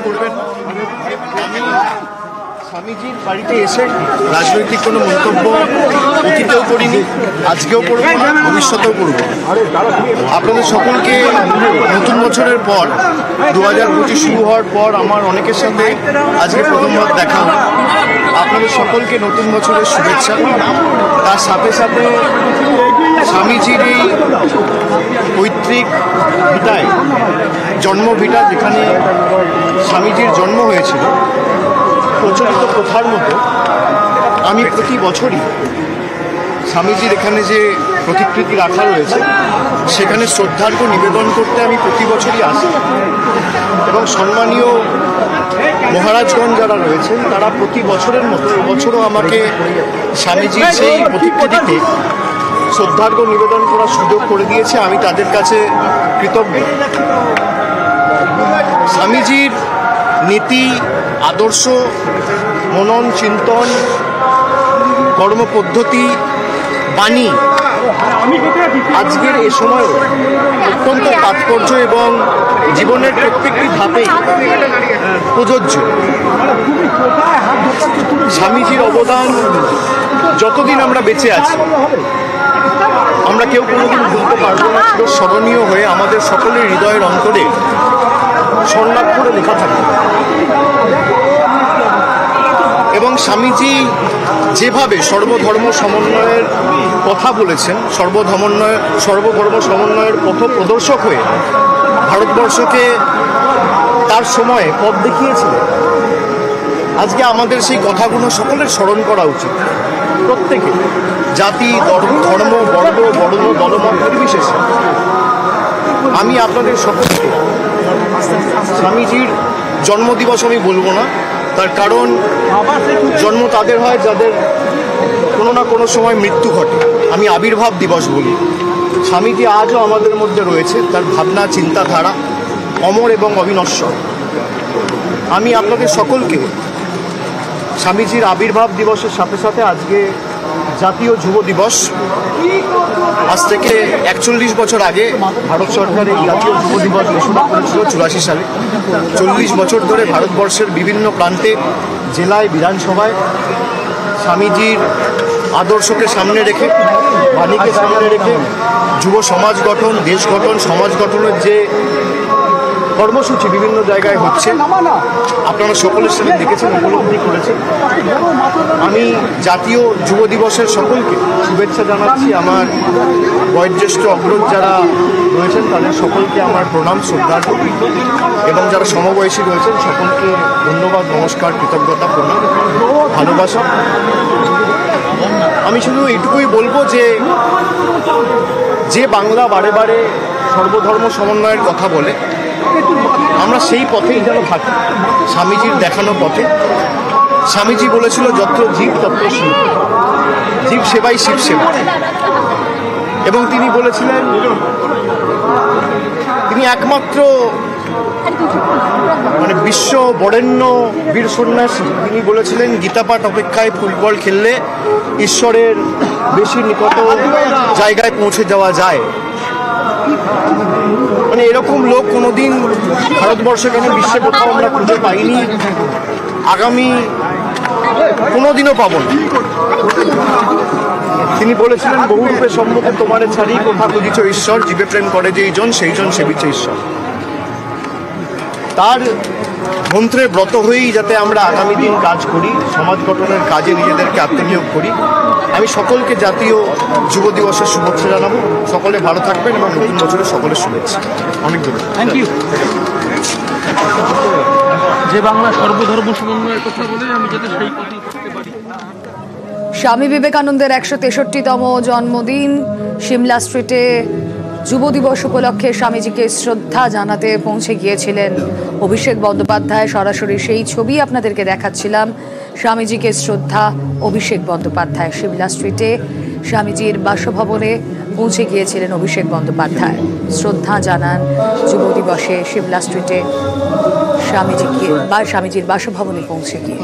করবেন। আমি স্বামীজির বাড়িতে এসে রাজনৈতিক কোনো মন্তব্য অতীতেও করিনি, আজকেও করব না, ভবিষ্যতেও করব। আপনাদের সকলকে নতুন বছরের পর 2025 শুরু হওয়ার পর আমার অনেকের সাথে আজকে প্রথমবার দেখা হয়। আপনাদের সকলকে নতুন বছরের শুভেচ্ছা। তার সাথে সাথে স্বামীজির এই পৈতৃক ভিটায়, জন্মভিটা যেখানে স্বামীজির জন্ম হয়েছিল, প্রচলিত প্রথার মতো আমি প্রতি বছরই স্বামীজির এখানে যে প্রতিকৃতি রাখা রয়েছে সেখানে শ্রদ্ধার্ঘ নিবেদন করতে আমি প্রতি বছরই আসি, এবং সম্মানীয় মহারাজগণ যারা রয়েছেন তারা প্রতি বছরের মতো এবছরও আমাকে স্বামীজির সেই প্রতিকৃতিতে শ্রদ্ধার্ঘ নিবেদন করার সুযোগ করে দিয়েছে। আমি তাদের কাছে কৃতজ্ঞ। স্বামীজির নীতি, আদর্শ, মনন, চিন্তন, কর্মপদ্ধতি, বাণী আজকের এ সময়ে অত্যন্ত তাৎপর্য এবং জীবনের প্রত্যেকটি ধাপে প্রযোজ্য। স্বামীজির অবদান যতদিন আমরা বেঁচে আছি আমরা কেউ কোনোদিন ভুলতে পারবো না। চিরস্মরণীয় হয়ে আমাদের সকলের হৃদয়ের অন্তরে স্বর্ণাক্ষরে লেখা থাকে। এবং স্বামীজি যেভাবে সর্বধর্ম সমন্বয়ের কথা বলেছেন, সর্বধর্ম সমন্বয়ের পথ প্রদর্শক হয়ে ভারতবর্ষকে তার সময়ে পথ দেখিয়েছিলেন, আজকে আমাদের সেই কথাগুলো সকলের স্মরণ করা উচিত। প্রত্যেকে জাতি, ধর্ম, বর্ণ, দলমত নির্বিশেষে আমি আপনাদের সকলকে স্বামীজির জন্মদিবস আমি বলবো না, তার কারণ জন্ম তাদের হয় যাদের কোনো না কোনো সময় মৃত্যু ঘটে। আমি আবির্ভাব দিবস বলি। স্বামীজি আজও আমাদের মধ্যে রয়েছে, তার ভাবনা, চিন্তাধারা অমর এবং অবিনশ্বর। আমি আপনাদের সকলকে স্বামীজির আবির্ভাব দিবসের সাথে সাথে আজকে জাতীয় যুব দিবস, আজ থেকে 41 বছর আগে ভারত সরকার এই জাতীয় যুব দিবস ঘোষণা করেছিল 84 সালে। 40 বছর ধরে ভারতবর্ষের বিভিন্ন প্রান্তে, জেলায়, বিধানসভায় স্বামীজির আদর্শকে সামনে রেখে, বাণীকে সামনে রেখে যুব সমাজ গঠন, দেশ গঠন, সমাজ গঠনের যে কর্মসূচি বিভিন্ন জায়গায় হচ্ছে আপনারা সকলের সাথে দেখেছেন, উপলব্ধি করেছেন। আমি জাতীয় যুব দিবসের সকলকে শুভেচ্ছা জানাচ্ছি। আমার বয়োজ্যেষ্ঠ অগ্রজ যারা রয়েছেন তাদের সকলকে আমার প্রণাম, শ্রদ্ধা, এবং যারা সমবয়সী রয়েছেন সকলকে ধন্যবাদ, নমস্কার, কৃতজ্ঞতা, প্রণাম, ভালোবাসা। আমি শুধু এটুকুই বলবো যে বাংলা বারে বারে সর্বধর্ম সমন্বয়ের কথা বলে, আমরা সেই পথেই যেন থাকি, স্বামীজির দেখানো পথে। স্বামীজি বলেছিল, যত্র জীব তত্র শিব, জীব সেবাই শিব সেবা। এবং তিনি বলেছিলেন, তিনি একমাত্র বিশ্ব বরেণ্য বীর সন্ন্যাসী। তিনি বলেছিলেন, গীতাপাঠ অপেক্ষায় ফুটবল খেললে ঈশ্বরের বেশি নিকট জায়গায় পৌঁছে যাওয়া যায়। এরকম লোক কোনোদিন ভারতবর্ষে কেন বিশ্বে কোথাও আমরা খুঁজে পাইনি, আগামী কোনোদিনও পাবো না। তিনি বলেছিলেন, বহুরূপে সম্মুখে তোমারে ছাড়ি, কোথা খুঁজিছ ঈশ্বর, জীবে প্রেম করে যেই জন সেই জন সেবিছে ঈশ্বর। তার মন্ত্রের ব্রত হয়েই যাতে আমরা আগামী দিন কাজ করি, সমাজ গঠনের কাজে নিজেদেরকে আত্মনিয়োগ করি। আমি সকলকে জাতীয় যুব দিবসের শুভেচ্ছা জানাবো। সকলে ভালো থাকবেন এবং নতুন বছরের সকলের শুভেচ্ছা। অনেক ধন্যবাদ। Thank you. যে বাংলা সর্বধর্ম সমন্বয়ের কথা বলে আমি যাতে সেই কথাই করতে পারি। স্বামী বিবেকানন্দের 163তম জন্মদিন, সিমলা স্ট্রিটে যুব দিবস উপলক্ষে স্বামীজিকে শ্রদ্ধা জানাতে পৌঁছে গিয়েছিলেন অভিষেক বন্দ্যোপাধ্যায়। সরাসরি সেই ছবি আপনাদেরকে দেখাচ্ছিলাম। স্বামীজিকে শ্রদ্ধা, অভিষেক বন্দ্যোপাধ্যায়। সিমলা স্ট্রিটে স্বামীজির বাসভবনে পৌঁছে গিয়েছিলেন অভিষেক বন্দ্যোপাধ্যায়। শ্রদ্ধা জানান যুব দিবসে সিমলা স্ট্রিটে স্বামীজির বাসভবনে পৌঁছে গিয়ে।